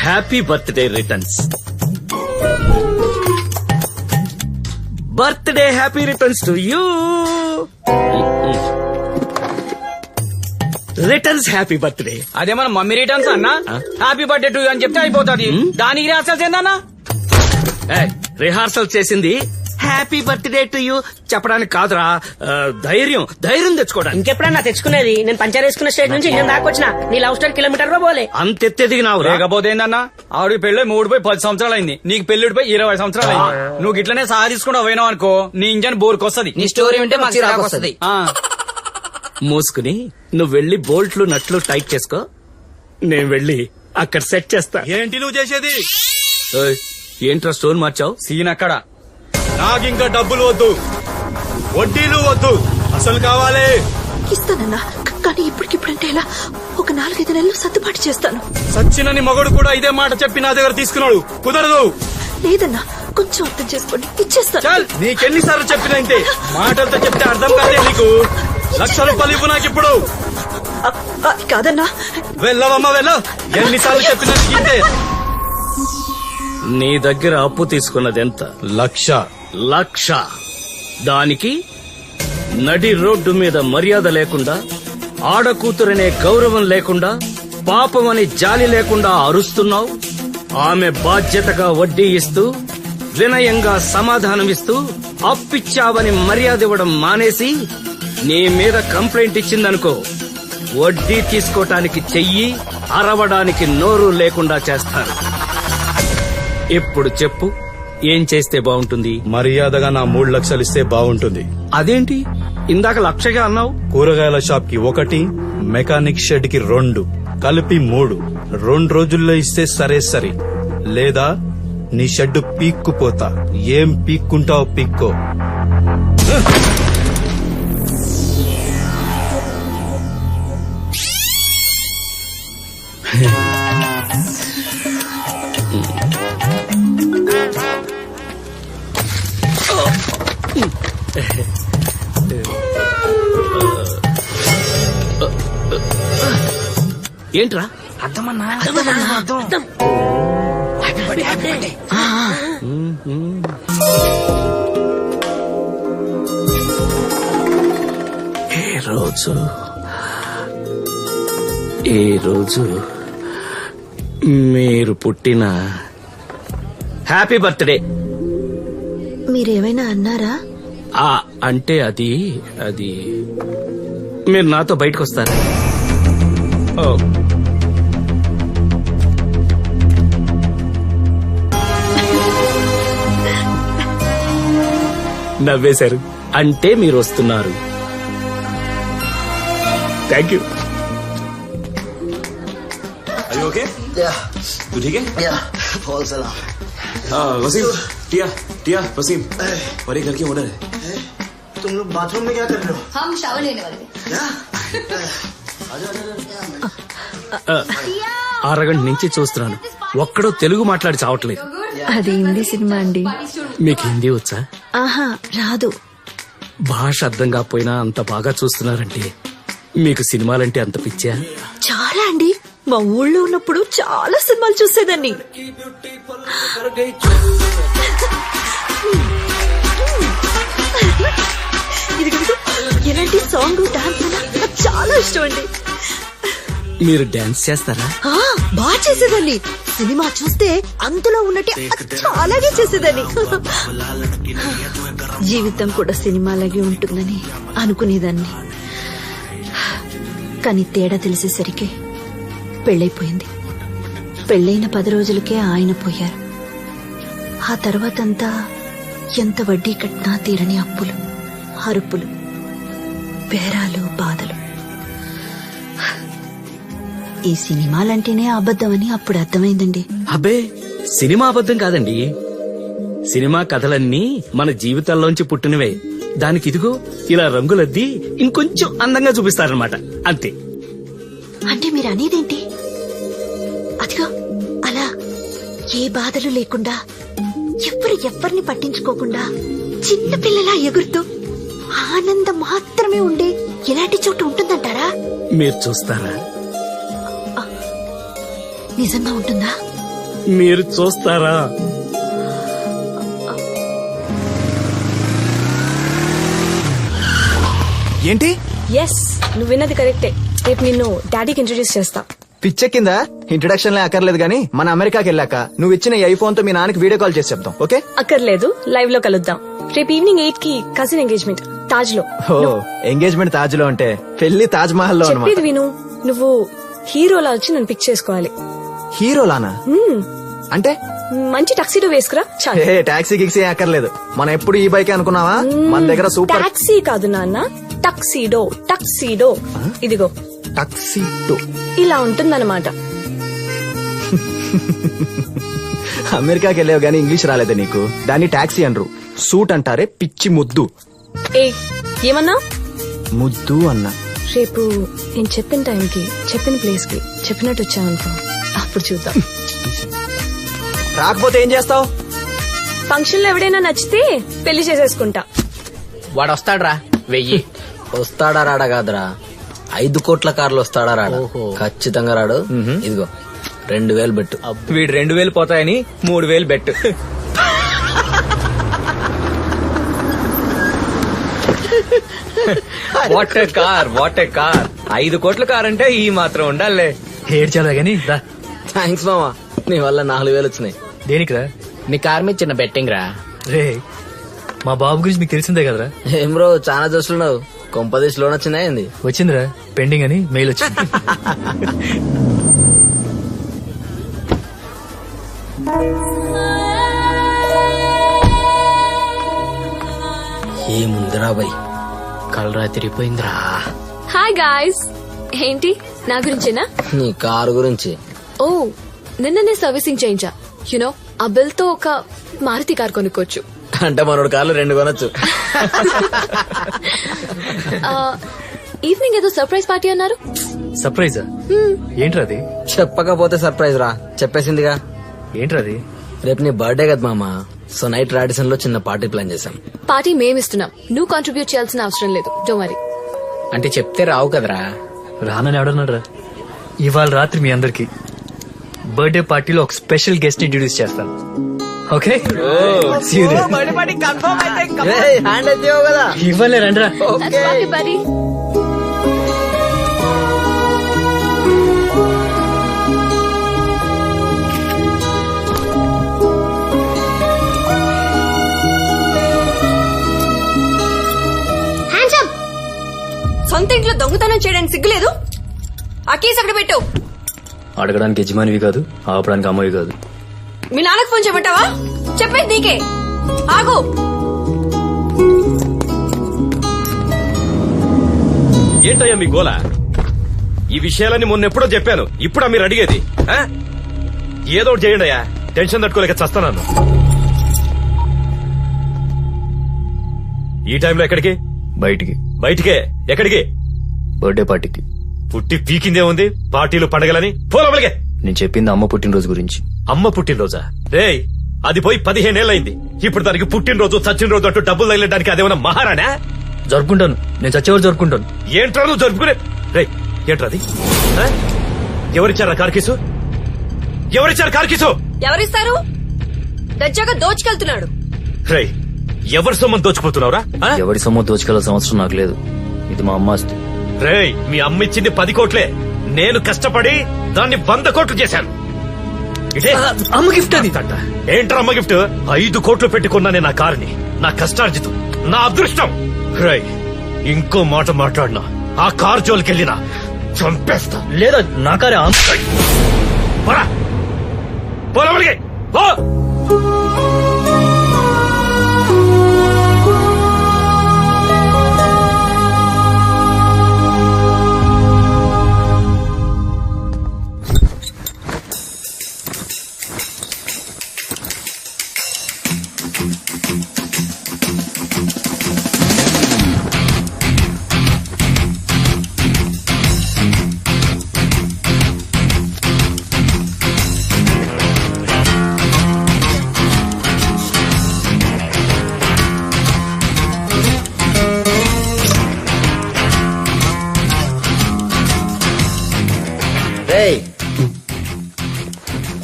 Happy birthday returns. Birthday happy returns to you. Returns happy birthday. అదే మన mummy returns అన్న. Happy birthday to you అని చెప్తే అయిపోతుంది. దానికి రిహార్సల్స్ ఏందన్నా? రిహార్సల్ చేసింది హ్యాపీ బర్త్డే టు యూ చెప్పడానికి కాదురా, ధైర్యం తెచ్చుకోవడానికి. ఇంకెప్పుడన్నా తెచ్చుకునేది? నేను పంచర్ వేసుకున్న స్టేజ్ నుంచి ఇండియన్ దాకా వచ్చిన. నీ లవ్ స్టోరీ కిలోమీటర్ లో పోలే. అంతెత్తెదిగినావు. లేకపోతే ఏందన్నా, ఆవిడ పెళ్ళి 10 సంవత్సరాలు అయింది, నీకు పెళ్లిడిపోయి 20 సంవత్సరాలు అయింది. నువ్వు ఇట్లనే సాధించుకుంటూ పోయినావు అనుకో, నీ ఇంజన్ బోర్కొస్తది. నీ స్టోరీ ఉంటే మాకు వస్తుంది. మూసుకుని నువ్వు వెళ్లి బోల్ట్లు నట్లు టైట్ చేసుకో, నేను వెళ్లి అక్కడ సెట్ చేస్తా. ఏంటి నువ్వు చేసేది? ఏంట్రా స్టోన్ మార్చావు? సీన్ అక్కడ. నాకింకా డబ్బులు వద్దు, వడ్డీలు వద్దు, అసలు కావాలి. ఇస్తానన్నా, కానీ ఇప్పటికిప్పుడంటే ఎలా? ఒక 4-5 నెలలు సర్దుబాటు చేస్తాను. సచ్చినని మగడు కూడా ఇదే మాట చెప్పి నా దగ్గర తీసుకున్నాడు. కుదరదు. లేదన్నా, కొంచెం అర్థం చేసుకోండి, ఇచ్చేస్తాను. చల్, నీకెన్నిసార్లు చెప్పిన ఇంతే. మాటలతో చెప్తే అర్థం కాదే నీకు. 1,00,000 రూపాయలు ఇవ్వు నాకు ఇప్పుడు. అది కాదన్నా. వెళ్ళవమ్మా వెళ్ళు. ఎన్నిసార్లు చెప్పినా ఇంతే. నీ దగ్గర అప్పు తీసుకున్నది ఎంత? 1,00,000. దానికి నడి రోడ్డు మీద మర్యాద లేకుండా, ఆడకూతురనే గౌరవం లేకుండా, పాపమని జాలి లేకుండా అరుస్తున్నావు. ఆమె బాధ్యతగా వడ్డీ ఇస్తూ, వినయంగా సమాధానమిస్తూ, అప్పిచ్చావని మర్యాద ఇవ్వడం మానేసి నీ మీద కంప్లైంట్ ఇచ్చిందనుకో, వడ్డీ తీసుకోటానికి చెయ్యి, అరవడానికి నోరు లేకుండా చేస్తాను. ఇప్పుడు చెప్పు, ఏం చేస్తే బాగుంటుంది? మర్యాదగా నా 3 లక్షలు ఇస్తే బాగుంటుంది. అదేంటి ఇందాక 1,00,000 అన్నావు? కూరగాయల షాప్ కి 1, మెకానిక్ షెడ్ కి 2, కలిపి 3. 2 రోజుల్లో ఇస్తే సరే, లేదా నీ షెడ్ పీక్కుపోతా. ఏం పీక్కుంటావు పీక్కో. ఏంట్రా? అర్థమన్నా. ఏ రోజు మీరు పుట్టిన హ్యాపీ బర్త్డే. మీరేమైనా అన్నారా? అంటే అది మీరు నాతో బయటకు వస్తారా? నవ్వేశారు అంటే మీరు వస్తున్నారు. Thank you. ओके? तू ठीक है? बहुत सलाम। वसीम, टिया, वसीम, और ये घर की ओनर है। तुम लोग बाथरूम में क्या कर रहे हो? हम शावर लेने वाले थे। అరగంట నుంచి చూస్తున్నాను, ఒక్కడో తెలుగు మాట్లాడి చావట్లేదు. అది హిందీ సినిమా అండి. మీకు హిందీ వచ్చా? ఆహా, రాదు. భాష అర్థం కాకపోయినా అంత బాగా చూస్తున్నారంటే మీకు సినిమాలంటే అంత పిచ్చా? చాలా అండి. మా ఊళ్ళో ఉన్నప్పుడు చాలా సినిమాలు చూసేదాన్ని. ఎలాంటి సాంగ్, డాన్స్ నాకు చాలా ఇష్టం అండి. మీరు డాన్స్ చేస్తారా? బాగా చేసేదాన్ని. సినిమా చూస్తే అందులో ఉన్నట్టే అలాగే చేసేదాన్ని. జీవితం కూడా సినిమాలాగే ఉంటుందని అనుకునేదాన్ని. కానీ తేడా తెలిసేసరికి పెళ్ళైపోయింది. పెళ్ళైన 10 రోజులకే ఆయన పోయారు. ఆ తర్వాతంతా ఎంత వడ్డీ కట్టినా తీరని అప్పులు, అరుపులు, బేరాలు, బాధలు. ఈ సినిమాలంటేనే అబద్ధమని అప్పుడు అర్థమైందండి. అబ్బే, సినిమా అబద్ధం కాదండి. సినిమా కథలన్నీ మన జీవితాల్లోంచి పుట్టినవే. దానికి ఇదిగో ఇలా రంగులద్ది ఇంకొంచెం అందంగా చూపిస్తారనమాట, అంతే. అంటే మీరు అనేదేంటి? అదిగో అలా ఏ బాధలు లేకుండా, ఎవ్వరిని పట్టించుకోకుండా, చిన్న పిల్లలా ఎగురుతూ ఆనందం మాత్రమే ఉండే ఇలాంటి చోటు ఉంటుందంటారా? మీరు చూస్తారా? నిజంగా ఉంటుందా? మీరు చూస్తారా? ఏంటి? ఎస్, నువ్వు విన్నది కరెక్టే. రేపు నిన్ను డాడీకి ఇంట్రొడ్యూస్ చేస్తా. పిచ్చ కింద ఇంట్రొడక్షన్ అక్కర్లేదు గానీ మన అమెరికాకి వెళ్ళాక నువ్వు ఇచ్చిన ఈ ఐఫోన్ తో మీ నాన్నకి వీడియో కాల్ చేసి చెప్తాం. ఓకే? అక్కర్లేదు, లైవ్ లో కలుద్దాం. రేపు ఈవినింగ్ 8 కి కజిన్ ఎంగేజ్మెంట్ తాజ్ లో. ఓ, ఎంగేజ్మెంట్ తాజ్ లో అంటే పెళ్లి తాజ్ మహల్ లో చెప్పేది అన్నమాట. విను, నువ్వు హీరోలా వచ్చి నన్ను పిక్ చేసుకోవాలి. హీరోలానా? అంటే మంచి టక్సీడో వేసుకురా చాలు. ఏ టాక్సీ గిక్సీ అక్కర్లేదు. మనం ఎప్పుడు ఈ బైక్ అనుకున్నావా? మన దగ్గర సూపర్ టాక్సీ కాదు నాన్న, టక్సీడో. టక్సీడో ఇదిగో టక్సీడో ఇలా ఉంటుందన్నమాట. అమెరికాకి వెళ్ళావు గానీ ఇంగ్లీష్ రాలేదే నీకు. దాన్ని టాక్సీ అనరు, సూట్ అంటారే పిచ్చి ముద్దు. ఏ ఏమన్నా? ముద్దు అన్నా. రేపు నేను చెప్పిన టైంకి చెప్పిన ప్లేస్ కి చెప్పినట్టు వచ్చావనుకో, అప్పుడు చూద్దాం. రాకపోతే ఏం చేస్తావు? ఫంక్షన్ లో ఎవడైనా నచ్చితే పెళ్లి చేసేసుకుంటా. వాడు వస్తాడరా 1000. వస్తాడా రాడా కాదురా, 5 కోట్ల కార్లు వస్తాడా రాడా? ఖచ్చితంగా రాడు. ఇదిగో 2000 బెట్టు. వీడు 2000 పోతాయని 3000 bet. What a car, what a car. 5 కోట్ల కార్ అంటే ఈ మాత్రం ఉండాలే. ఏడ్చాలా గాని రా. థ్యాంక్స్ మామా, నీ వల్ల 4000 వచ్చినాయి. దేనికిరా? నీ కార్ మీద చిన్న బెట్టింగ్ రా. రే, మా బాబు గురించి మీకు తెలిసిందే కదరా. ఏం బ్రో చాలా చూస్తున్నావు, కొంపదేశ్ లోన్ వచ్చినాయింది. వచ్చిందిరా, పెండింగ్ అని మెయిల్ వచ్చింది. ఏముందిరా బై, కలరా తిరిగిపోయిందిరా. Hi guys. ఏంటి నా గురించేనా? నీ కారు గురించి. ఓ, నిన్ననే సర్వీసింగ్ చేయించా. యునో ఆ బిల్ తో ఒక మారుతి కార్ కొనుక్కోవచ్చు. అంటే మనోడు కార్లు 2 కొనొచ్చు. ఈవినింగ్ ఏదో సర్ప్రైజ్ పార్టీ అన్నారు. సర్ప్రైజా? ఏంట్రా అది? చెప్పకపోతే సర్ప్రైజ్ రా, చెప్పేసిందిగా. ఏంట్రా అది? రేపు నీ బర్త్డే కదా మామ, సో నైట్ రాడిసన్ లో చిన్న పార్టీ ప్లాన్ చేశాం. పార్టీ మేమిస్తున్నాం, నువ్వు కాంట్రిబ్యూట్ చేయాల్సిన అవసరం లేదు. Don't worry. అంటే చెప్తే రావు కదరా. రానని ఎవడన్నారా? ఇవాళ రాత్రి మీ అందరికి బర్త్డే పార్టీలో ఒక స్పెషల్ గెస్ట్ ఇంట్రొడ్యూస్ చేస్తాను. ఓకే? హ్యాండ్ ఎత్తావు కదా. ఇవ్వలే రండ్రా. buddy. సొంత ఇంట్లో దొంగతనం చేయడానికి సిగ్గులేదు? ఆ కేసు అక్కడ పెట్టు. అడగడానికి యజమానివి కాదు, ఆపడానికి అమ్మవి కాదు. మీ నాన్నకు ఫోన్ చేయమంటావా? చెప్పేది నీకే. ఆగు. ఏంటయ్యా మీ గోల? ఈ విషయాలన్నీ మొన్నెప్పుడో చెప్పాను, ఇప్పుడా మీరు అడిగేది? ఏదో ఒకటి చేయండి అయ్యా, టెన్షన్ తట్టుకోలేక చస్తాను. ఈ టైంలో ఎక్కడికి? బయటికి. బయటికే? ఎక్కడికి? బర్త్డే పార్టీకి. పుట్టి పీకిందే ఉంది పార్టీలు పండగలని. పోలవలిగే. నేను చెప్పింది అమ్మ పుట్టినరోజు గురించి. అమ్మ పుట్టినరోజా? రేయ్, అది పోయి 15 ఏళ్ళైంది. ఇప్పుడు దానికి పుట్టినరోజు చచ్చిన అంటూ డబ్బులు తగిలడానికి అదేమన్నా మహారాణా? జరుపుకుంటాను, నేను చచ్చేవారు జరుపుకుంటాను. ఏంట్రా నువ్వు జరుపుకునే? రేయ్, ఏంట్రా అది? ఎవరిచ్చారా కార్కీసు? ఎవరిచ్చారు కార్కీసు? ఎవరిస్తారు? దర్జాగా దోచుకెళ్తున్నాడు. రేయ్, ఎవరి సొమ్మని దోచుకుపోతున్నావురా? ఎవరి సొమ్ము దోచుకెళ్లాల్సిన అవసరం నాకు లేదు, ఇది మా అమ్మ ఆస్తి. రేయ్, మీ అమ్మ ఇచ్చింది 10 కోట్లే. నేను కష్టపడి దాన్ని 100 కోట్లు చేశాను. అమ్మ గిఫ్ట్ అది. ఏంట్రా అమ్మ గిఫ్ట్? 5 కోట్లు పెట్టుకున్నానే నా కారుని. నా కష్టార్జితం, నా అదృష్టం. రేయ్, ఇంకో మాట మాట్లాడినా, ఆ కారు జోలికెళ్ళినా చంపేస్తా. లేదా నా కారే. పోరా, పోలవలిగే.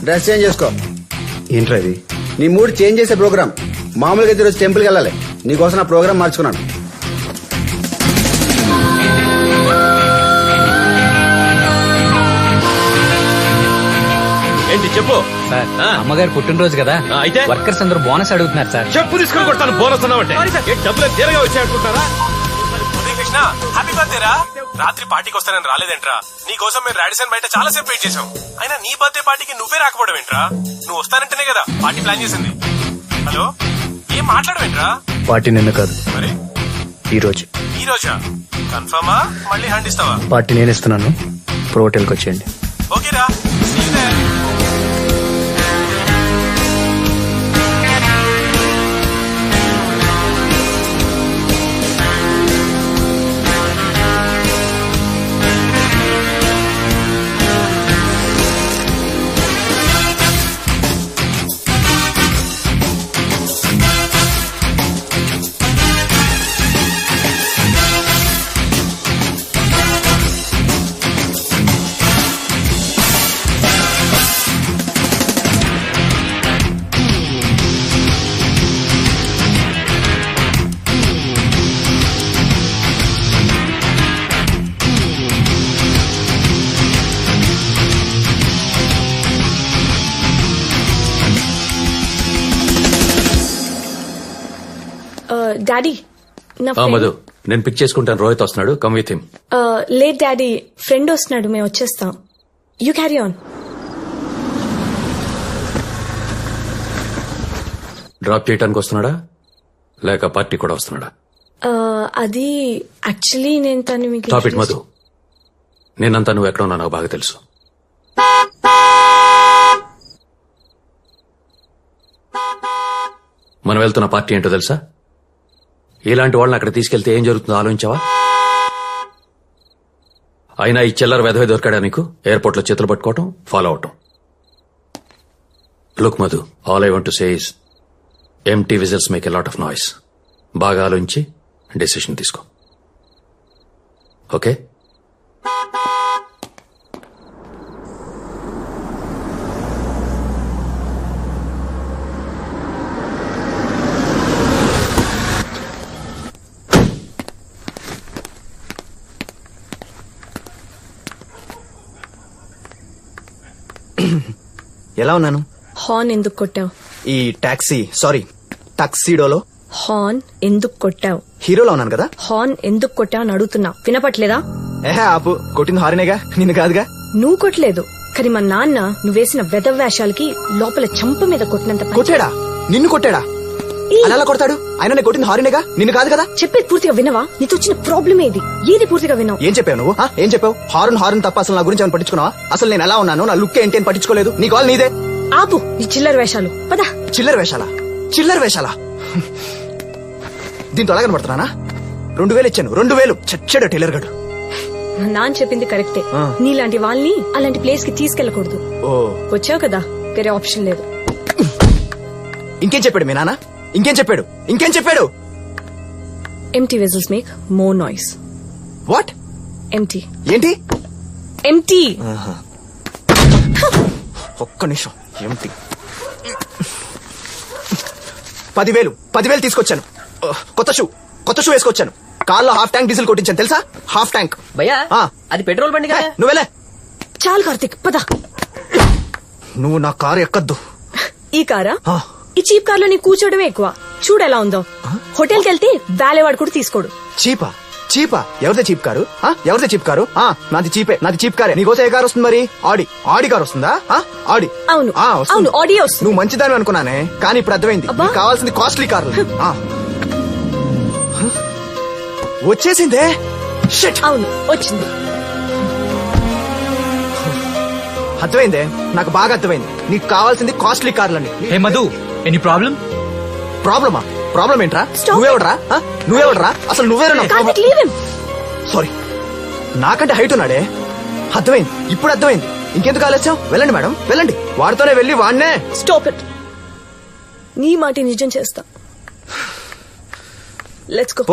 డ్రెస్ చేంజ్ చేసుకో. ఏంట్రా ఇది? నీ మూడ్ చేంజ్ చేసే ప్రోగ్రామ్. మామూలుగా అయితే ఈరోజు టెంపుల్కి వెళ్ళాలి, నీకోసం నా ప్రోగ్రామ్ మార్చుకున్నాను. ఏంటి చెప్పు. సార్ అమ్మగారు పుట్టినరోజు కదా, అయితే వర్కర్స్ అందరూ బోనస్ అడుగుతున్నారు సార్. చెప్పు తీసుకొని కొడతాను. బోనస్ అన్నావంటే డబ్బులు తీరగా వచ్చాయనుకుంటారా? కృష్ణ హ్యాపీ బర్త్డే రా. రాత్రి పార్టీకి వస్తానని రాలేదేంట్రా? నీ కోసం మేము రాడిసన్ బయట చాలా సేపు వెయిట్ చేసాం. అయినా నీ బర్త్డే పార్టీకి నువ్వే రాకపోవడం ఏంట్రా? నువ్వు వస్తానంటేనే కదా పార్టీ ప్లాన్ చేసింది. హలో, ఏం మాట్లాడవేంట్రా? పార్టీ నిన్న కాదు, మరి ఈ రోజు. ఈ రోజా? కన్ఫర్మా? మళ్ళీ హ్యాండ్ ఇస్తావా? పార్టీ నేను ఇస్తున్నాను, ఇప్పుడు హోటల్కి వచ్చేయండి. ఓకేరా. See you there. డాడీ నా మధు, నేను పిక్ చేసుకుంటాను. రోహిత్ వస్తున్నాడు, కమ్ విత్ హిమ్. లేదు డాడీ, ఫ్రెండ్ వస్తున్నాడు, మేము వచ్చేస్తాం. You carry on. డ్రాప్ చేయడానికి వస్తున్నాడా లేక పార్టీ కూడా వస్తున్నాడా? అది యాక్చువల్లీ నేను తను మీకు టాప్ ఇట్ మధు, నేనంతా నువ్వు ఎక్కడ ఉన్నా నాకు బాగా తెలుసు. మనం వెళ్తున్న పార్టీ ఏంటో తెలుసా? ఇలాంటి వాళ్ళని అక్కడ తీసుకెళ్తే ఏం జరుగుతుందో ఆలోచించావా? అయినా ఈ చిల్లర వెధవే దొరికాడా నీకు? ఎయిర్పోర్ట్ లో చేతులు పట్టుకోవటం, ఫాలో అవటం. Look Madhu, all I want to say is empty whistles make a lot of noise. బాగా ఆలోచించి డెసిషన్ తీసుకో, ఓకే? ఎలా ఉన్నాను? హార్న్ ఎందుకు కొట్టావు? ఈ టాక్సీడోలో హార్న్ ఎందుకు కొట్టావు? హీరోలో ఉన్నాను కదా. హార్న్ ఎందుకు కొట్టావు అని అడుగుతున్నా, వినపట్లేదా? ఆపు, కొట్టింది హారినేగా, నిన్ను కాదుగా. నువ్వు కొట్టలేదు, కానీ మా నాన్న నువ్వు వేసిన వేషాలకి లోపల చంప మీద కొట్టినంత పని కొట్టాడా? నిన్ను కొట్టాడా? అలా కొడతాడు? ఆయన నేను కొట్టింది హారినేగా, నిన్ను కాదు కదా. చెప్పేది పూర్తిగా వినవా? నీతో వచ్చిన ప్రాబ్లం ఏది పూర్తిగా వినవు? ఏం చెప్పావు నువ్వు? ఏం చెప్పావు? హారన్ తప్ప అసలు నా గురించి ఏమైనా పట్టించుకున్నావా? అసలు నేను ఎలా ఉన్నాను, నా లుక్ ఏంటి అని పట్టించుకోలేదు. నీ కాల్ నీదే. ఆపు ఈ చిల్లర వేషాలు, పదా. చిల్లర వేషాలా? దీంతో అలా కనబడుతున్నానా? 2000 ఇచ్చాను, 2000 చచ్చాడు టైలర్ గడు. మా నాన్న చెప్పింది కరెక్టే, నీలాంటి వాళ్ళని అలాంటి ప్లేస్ కి తీసుకెళ్లకూడదు. వచ్చావు కదా, వేరే ఆప్షన్ లేదు. ఇంకేం చెప్పాడు మీ నాన్న? ఇంకేం చెప్పాడు? Empty vessels make more noise. What? Empty ఏంటి? ఎంటీ. ఒక్క నిమిషం. ఎంటీ. 10,000 తీసుకొచ్చాను. కొత్త షూ వేసుకొచ్చాను. కార్లో హాఫ్ ట్యాంక్ డీజిల్ కొట్టించాను తెలుసా? Half tank. భయ్యా అది పెట్రోల్ బండి కదా. నువ్వెలే. చాలు కార్తిక్, పదా. నువ్వు నా కారు ఎక్కద్దు. ఈ కారా? ఈ చీప్ కార్ లో నీ కూర్చోవడమే ఎక్కువ. చూడు ఎలా ఉందో. హోటల్కి వెళ్తే వాలేవాడు కూడా తీసుకోడు. చీపా? ఎవరిదే చీప్ కారు? నాది చీప్ కారే. నీకోసం ఏ కారు వస్తుంది మరి? ఆడి కారు వస్తుందా? ఆడి. అవును, ఆడి వస్తుంది. నువ్వు మంచిదాని అనుకున్నానే, కానీ ఇప్పుడు అర్థమైంది నీకు కావాల్సింది కాస్ట్లీ కార్లు. వచ్చేసిందే. అవును, వచ్చింది. అర్థమైందే, నాకు బాగా అర్థమైంది. నీకు కావాల్సింది కాస్ట్లీ కార్లని. Madhu, any problem? ప్రాబ్లం ఏంట్రా? నువ్వెవడరా? అసలు నువ్వేరా? సారీ, నాకంటే హైట్ ఉన్నాడే. అర్థమైంది, ఇప్పుడు అర్థమైంది. ఇంకెందుకు ఆలస్యం? వెళ్ళండి మేడం, వెళ్ళండి. వాడితోనే వెళ్ళి వాడినే. Stop it. నీ మాట నిజం చేస్తా. Let's go.